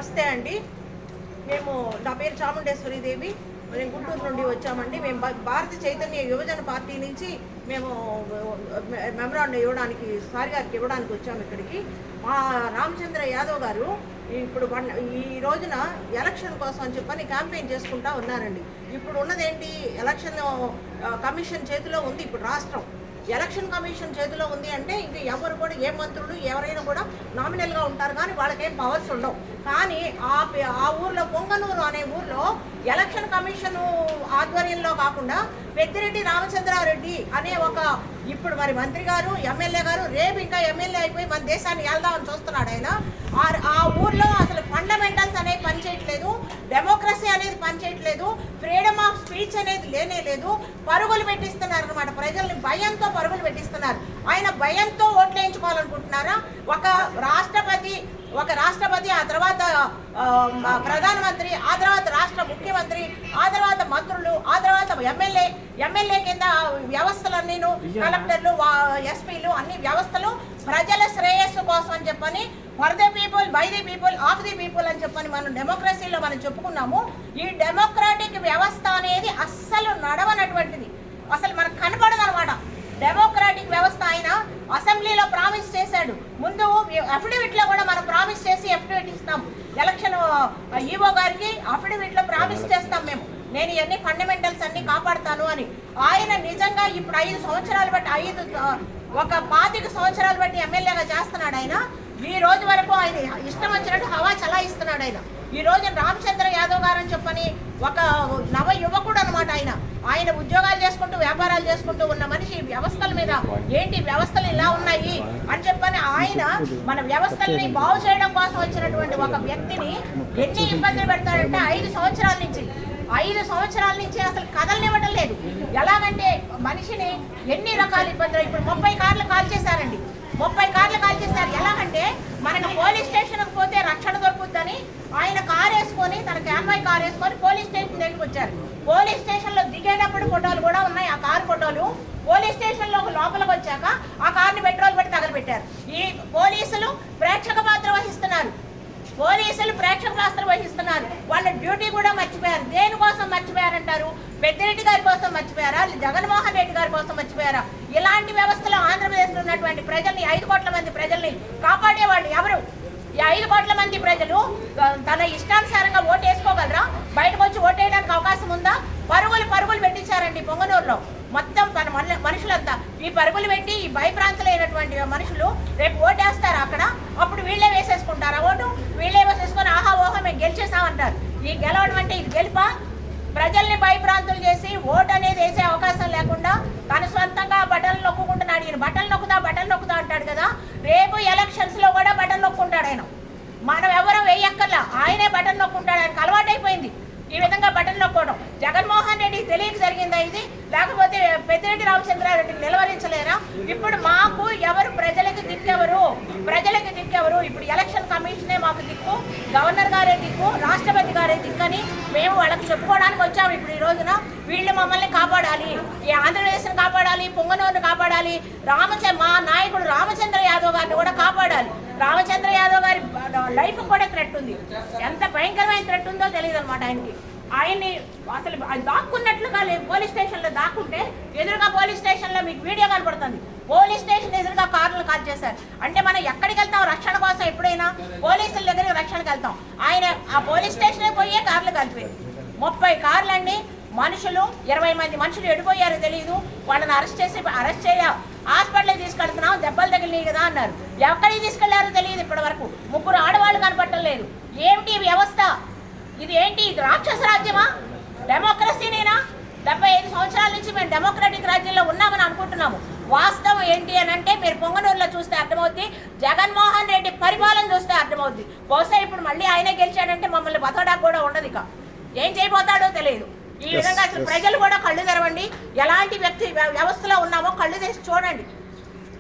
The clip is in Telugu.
నమస్తే అండి. నా పేరు చాముండేశ్వరి దేవి. మేము గుంటూరు నుండి వచ్చామండి. మేము భారత చైతన్య యువజన పార్టీ నుంచి మేము మెమరాండం ఇవ్వడానికి సార్ గారికి ఇవ్వడానికి వచ్చాము ఇక్కడికి. మా రామచంద్ర యాదవ్ గారు ఇప్పుడు ఈ రోజున ఎలక్షన్ కోసం అని చెప్పని క్యాంపెయిన్ చేసుకుంటా ఉన్నారండి. ఇప్పుడు ఉన్నదేంటి, ఎలక్షన్ కమిషన్ చేతిలో ఉంది. ఇప్పుడు రాష్ట్రం ఎలక్షన్ కమిషన్ చేతిలో ఉంది అంటే ఇంక ఎవరు కూడా, ఏ మంత్రులు ఎవరైనా కూడా నామినల్గా ఉంటారు, కానీ వాళ్ళకేం పవర్స్ ఉండవు. కానీ ఆ ఊర్లో పొంగనూరు అనే ఊర్లో ఎలక్షన్ కమిషన్ ఆధ్వర్యంలో కాకుండా పెద్దిరెడ్డి రామచంద్రారెడ్డి అనే ఇప్పుడు మరి మంత్రి గారు, ఎమ్మెల్యే గారు, రేపు ఇంకా ఎమ్మెల్యే అయిపోయి మన దేశాన్ని వెళ్దామని చూస్తున్నాడు ఆయన. ఆ ఊర్లో అసలు ఫండమెంటల్స్ అనేవి పనిచేయట్లేదు, డెమోక్రసీ అనేది పనిచేయట్లేదు, ఫ్రీడమ్ ఆఫ్ స్పీచ్ అనేది లేనే లేదు. పరుగులు పెట్టిస్తున్నారు అనమాట, ప్రజల్ని భయంతో పరుగులు పెట్టిస్తున్నారు. ఆయన భయంతో ఓట్లు వేయించుకోవాలనుకుంటున్నారా? ఒక రాష్ట్రపతి, ఆ తర్వాత ప్రధానమంత్రి, ఆ తర్వాత రాష్ట్ర ముఖ్యమంత్రి, ఆ తర్వాత మంత్రులు, ఆ తర్వాత ఎమ్మెల్యే కింద వ్యవస్థలన్నీను, కలెక్టర్లు, ఎస్పీలు, అన్ని వ్యవస్థలు ప్రజల శ్రేయస్సు కోసం అని చెప్పని, for the people, by the people, of the people అని చెప్పని మనం డెమోక్రసీలో మనం చెప్పుకున్నాము. ఈ డెమోక్రాటిక్ వ్యవస్థ అనేది అస్సలు నడవనటువంటిది, అసలు మనకు కనపడదు అనమాట. డెమోక్రాటిక్ వ్యవస్థ ఆయన అసెంబ్లీలో ప్రామిస్ చేశాడు. ముందు అఫిడవిట్లో కూడా మనం ప్రామిస్ చేసి అఫిడవిట్ ఇస్తాం. ఎలక్షన్ ఈవో గారికి అఫిడవిట్లో ప్రామిస్ చేస్తాం మేము, నేను ఇవన్నీ ఫండమెంటల్స్ అన్ని కాపాడుతాను అని. ఆయన నిజంగా ఇప్పుడు 5 సంవత్సరాలు బట్టి 25 సంవత్సరాలు బట్టి ఎమ్మెల్యేగా చేస్తున్నాడు ఆయన. ఈ రోజు వరకు ఆయన ఇష్టం వచ్చినట్టు హవా చలాయిస్తున్నాడు ఆయన. ఈ రోజు రామచంద్ర యాదవ్ గారు అని చెప్పని ఒక నవ యువకుడు అనమాట. ఆయన ఉద్యోగాలు చేసుకుంటూ, వ్యాపారాలు చేసుకుంటూ ఉన్న మనిషి వ్యవస్థల మీద ఏంటి, వ్యవస్థలు ఇలా ఉన్నాయి అని చెప్పని ఆయన మన వ్యవస్థల్ని బాగు చేయడం కోసం వచ్చినటువంటి ఒక వ్యక్తిని ఎన్ని ఇబ్బందులు పెడతాడంటే 5 సంవత్సరాల నుంచి అసలు కదలనివ్వడం లేదు. ఎలాగంటే మనిషిని ఎన్ని రకాల ఇబ్బందులు, ఇప్పుడు 30 కార్లు కాల్ చేశారండి. 30 కార్లు కాల్ చేశారు. ఎలాగంటే మనకు పోలీస్ స్టేషన్కి పోతే రక్షణ దొరుకుద్దని ఆయన కారు వేసుకొని, తన క్యాన్వాయ్ కారు వేసుకొని పోలీస్ స్టేషన్ దగ్గరికి వచ్చారు. పోలీస్ స్టేషన్లో దిగేటప్పుడు ఫోటోలు కూడా ఉన్నాయి, ఆ కారు ఫోటోలు. పోలీస్ స్టేషన్లో లోపలికి వచ్చాక ఆ కార్ని పెట్రోల్ పెట్టి తగలబెట్టారు. ఈ పోలీసులు ప్రేక్షక పాత్ర వహిస్తున్నారు. వాళ్ళ డ్యూటీ కూడా మర్చిపోయారు. దేనికోసం మర్చిపోయారంటారు? పెద్దిరెడ్డి గారి కోసం మర్చిపోయారా? జగన్మోహన్ రెడ్డి గారి కోసం మర్చిపోయారా? ఇలాంటి వ్యవస్థలో ఆంధ్రప్రదేశ్లో ఉన్నటువంటి ప్రజల్ని, 5 కోట్ల మంది ప్రజల్ని కాపాడేవాళ్ళు ఎవరు? ఈ 5 కోట్ల మంది ప్రజలు తన ఇష్టానుసారంగా ఓటు వేసుకోగలరా? బయటకు వచ్చి ఓటేయడానికి అవకాశం ఉందా? పరుగులు పెట్టించారండి పొంగనూరులో. మొత్తం తన మనుషులంతా ఈ పరుగులు పెట్టి, ఈ భయప్రాంతులైనటువంటి మనుషులు రేపు ఓటేస్తారు అక్కడ. అప్పుడు వీళ్ళే వేసేసుకుంటారు ఆ ఓటు. వీళ్ళే వేసేసుకొని ఆహా ఓహో మేము గెలిచేసామంటారు. ఈ గెలవడం అంటే ఇది గెలుపా? ప్రజల్ని భయప్రాంతులు చేసి ఓటు అనేది వేసే అవకాశం లేకుండా తను సొంతంగా బటన్లు నొక్కుంటున్నాడు. ఈయన బటన్లు నొక్కుతా అంటాడు కదా, రేపు ఎలక్షన్స్లో కూడా బటన్ నొక్కుంటాడు ఆయన. మనం ఎవరో వేయక్కర్లా, ఆయనే బటన్ నొక్కుంటాడు. ఆయనకు అలవాటైపోయింది ఈ విధంగా బటన్ నొక్కోవడం. జగన్మోహన్ రెడ్డికి తెలియక జరిగిందా ఇది? లేకపోతే పెద్దిరెడ్డి రామచంద్రారెడ్డిని నిలవరించలేరా? ఇప్పుడు మాకు ఎవరు, ప్రజలకి దిక్కెవరు? ఇప్పుడు ఎలక్షన్ కమిషనే మాకు దిక్కు, గవర్నర్ గారే దిక్కు, రాష్ట్రపతి గారే దిక్కని మేము వాళ్ళకి చెప్పుకోవడానికి వచ్చాము. ఇప్పుడు ఈ రోజున వీళ్ళు మమ్మల్ని కాపాడాలి, ఈ ఆంధ్రప్రదేశ్ని కాపాడాలి, పొంగనూరుని కాపాడాలి, మా నాయకుడు రామచంద్ర యాదవ్ గారిని కూడా కాపాడాలి. రామచంద్ర యాదవ్ గారి లైఫ్ కూడా థ్రెట్ ఉంది. ఎంత భయంకరమైన థ్రెట్ ఉందో తెలియదు అనమాట ఆయనకి. ఆయన్ని అసలు దాక్కున్నట్లుగా పోలీస్ స్టేషన్లో దాక్కుంటే, ఎదురుగా పోలీస్ స్టేషన్లో మీకు వీడియో కనపడుతుంది, పోలీస్ స్టేషన్ ఎదురుగా కార్లు కాల్ చేశారు. అంటే మనం ఎక్కడికి వెళ్తాం రక్షణ కోసం? ఎప్పుడైనా పోలీసుల దగ్గరికి రక్షణకు వెళ్తాం. ఆయన ఆ పోలీస్ స్టేషన్కి పోయే కార్లు కలిపారు. 30 కార్లు అండి. మనుషులు 20 మంది మనుషులు ఎడిపోయారో తెలియదు. వాళ్ళని అరెస్ట్ చేయ హాస్పిటల్కి తీసుకెళ్తున్నాం, దెబ్బలు తగిలినాయి కదా అన్నారు. ఎక్కడికి తీసుకెళ్లారో తెలియదు. ఇప్పటి వరకు 3 ఆడవాళ్ళు కనపడటం లేదు. ఏమిటి వ్యవస్థ ఇది? ఏంటి ఇది? రాక్షస రాజ్యమా? డెమోక్రసీనేనా? 75 సంవత్సరాల నుంచి మేము డెమోక్రటిక్ రాజ్యంలో ఉన్నామని అనుకుంటున్నాము. వాస్తవం ఏంటి అని అంటే మీరు పొంగనూరులో చూస్తే అర్థమవుద్ది, జగన్మోహన్ రెడ్డి పరిపాలన చూస్తే అర్థమవుద్ది. బహుశా ఇప్పుడు మళ్ళీ ఆయనే గెలిచాడంటే మమ్మల్ని బతకడానికి కూడా ఉండదు. ఇక ఏం చేయబోతాడో తెలియదు. ఈ విధంగా అసలు ప్రజలు కూడా కళ్ళు తెరవండి. ఎలాంటి వ్యవస్థలో ఉన్నామో కళ్ళు తెరిచి చూడండి.